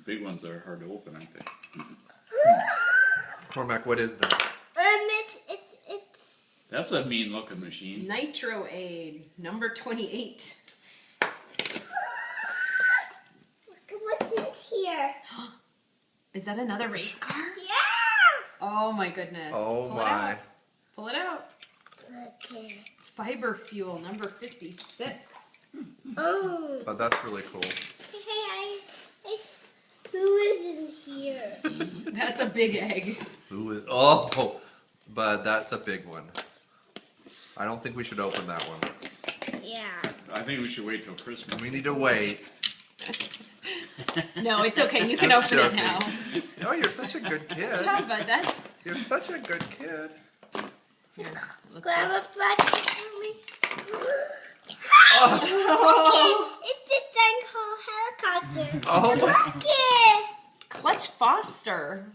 big ones are hard to open, aren't they? Cormac, what is that? It's. That's a mean looking machine. Nitro Aid, number 28. Look what's in here. Is that another race car? Yeah. Oh my goodness. Oh Pull my. It out. Pull it out. Okay. Fiber Fuel, number 56. Oh. But that's really cool. Who is in here? That's a big egg. Who is? Oh, but that's a big one. I don't think we should open that one. Yeah. I think we should wait till Christmas. We need to wait. No, it's okay. You can I'm open it joking. now. No, you're such a good kid. Good job, bud. That's. You're such a good kid. Here, let's Grab see. a flash for me. Oh. It's a thing called helicopter. Oh my. Look it. Clutch Foster.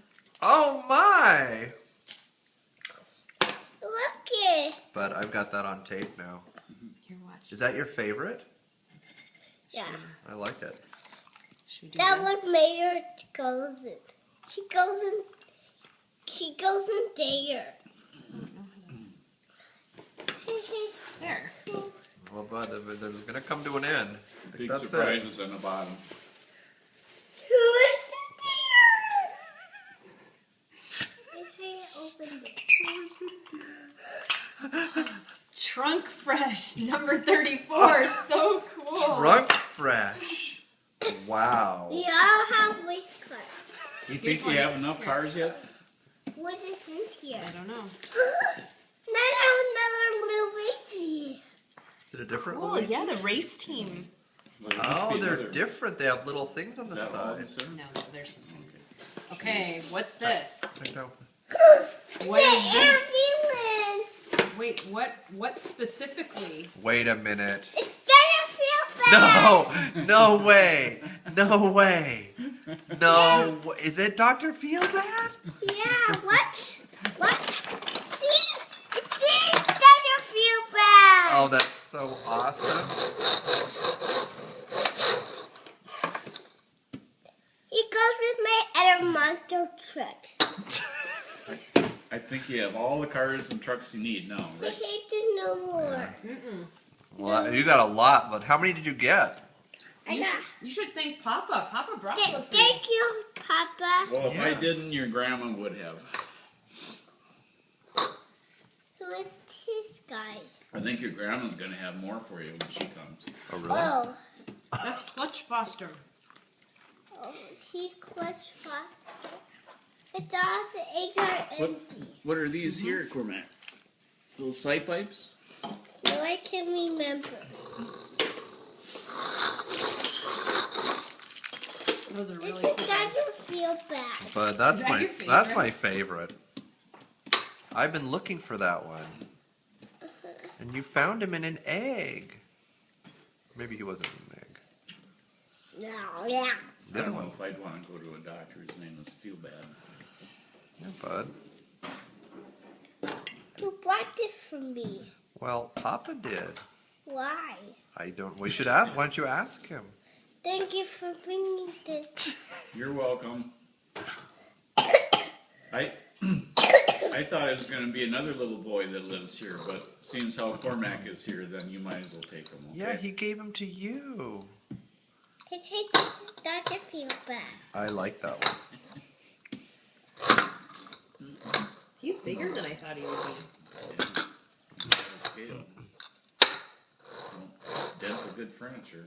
Oh my. Look it. But I've got that on tape now. Here, watch. Is that your favorite? Yeah. I like it. Should we do That that? what made her goes in. She goes in there. There. Well, but they're going to come to an end. Big That's it. surprises on the bottom. Who is in there? Open it. Trunk Fresh, number 34. So cool. Trunk Fresh. Wow. We all have race cars. You think we have enough cars yet? What is in here? I don't know. Another Luigi. Is it a different Cool. one? Yeah, the race team. Well, there must Oh, be they're another. different. They have little things on Is the that all of side. them, sir? No, there's something. Okay, what's this? I know. What is The this? ambulance. Wait, what specifically? Wait a minute. It doesn't feel bad. No! No way! No way! No! Is it Dr. Feelbad? Yeah, what? See? It doesn't feel bad. Oh, that's so awesome. He goes with my other monster trucks. I think you have all the cars and trucks you need now, I right? hate to know more. Mm-mm. Well, you got a lot, but how many did you get? You should thank Papa. Papa brought those for you. Thank you, Papa. Well, if I Yeah. didn't, your grandma would have. Who is this guy? I think your grandma's going to have more for you when she comes. Oh, really? Oh, That's Clutch Foster. he clutch faster. It's all the eggs are What? empty. What are these here, Cormac? Little sight pipes? No, I can remember. Those are This really is cool. doesn't feel bad. But that's Is that my your favorite? that's my favorite. I've been looking for that one. And you found him in an egg. Maybe he wasn't in an egg. No, yeah. I don't know if I'd want to go to a doctor. His name is Feel Bad. Yeah, bud. Who bought this for me? Well, Papa did. Why? I don't. We should ask. Why don't you ask him? Thank you for bringing this. You're welcome. I thought it was going to be another little boy that lives here, but seeing as how Cormac is here, then you might as well take him. Okay? Yeah, he gave him to you. His head doesn't feel bad. I like that one. He's bigger than I thought he would be. Scale. Don't dent the good furniture.